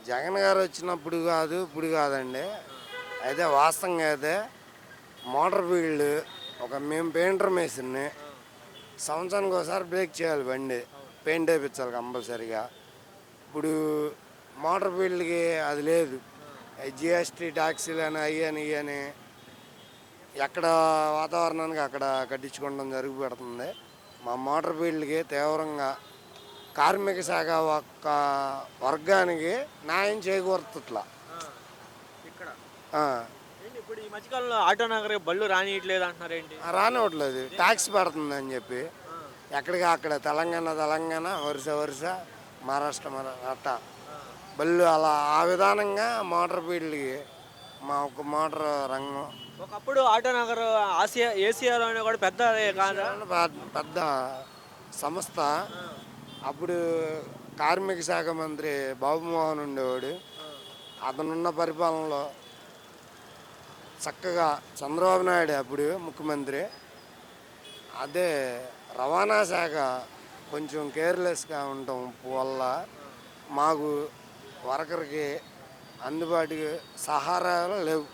జగన్ గారు వచ్చినప్పుడు కాదు, ఇప్పుడు కాదండి. అయితే వాస్తవంగా అయితే మోటార్ ఫీల్డ్ మేము పెయింటర్ మేసిన్ని సంవత్సరానికి ఒకసారి బ్రేక్ చేయాలి బండి. పెయింట్ వేయించాలి కంపల్సరిగా. ఇప్పుడు మోటార్ ఫీల్డ్కి అది లేదు. జిఎస్టీ ట్యాక్సీలు అని అవి అని ఇవి అని ఎక్కడ వాతావరణానికి అక్కడ కట్టించుకోవడం జరుగుపెడుతుంది. మా మోటార్ ఫీల్డ్కి తీవ్రంగా కార్మిక శాఖ ఒక్క వర్గానికి న్యాయం చేకూరుతుట్లా. ఇక్కడ ఆ, ఏంటి ఇప్పుడు ఈ మధ్యకాలంలో ఆటో నగర్ బళ్ళు రానియట్లేదు అంటున్నారు ఏంటి? రానివ్వట్లేదు, ట్యాక్స్ పెడుతుందని చెప్పి. ఎక్కడికి అక్కడ తెలంగాణ వరుస మహారాష్ట్ర అట్ట బళ్ళు అలా ఆ విధానంగా మోటార్ ఫీల్డ్కి మా ఒక మోటార్ రంగం ఒకప్పుడు ఆటో నగర్ ఏసీఆర్ కూడా పెద్ద కాదా? పెద్ద సంస్థ. అప్పుడు కార్మిక శాఖ మంత్రి బాబుమోహన్ ఉండేవాడు. అతనున్న పరిపాలనలో చక్కగా చంద్రబాబు నాయుడు అప్పుడు ముఖ్యమంత్రి. అదే రవాణా శాఖ కొంచెం కేర్లెస్గా ఉండటం వల్ల మాకు వర్కర్కి అందుబాటుకి సహారాలు లేవు.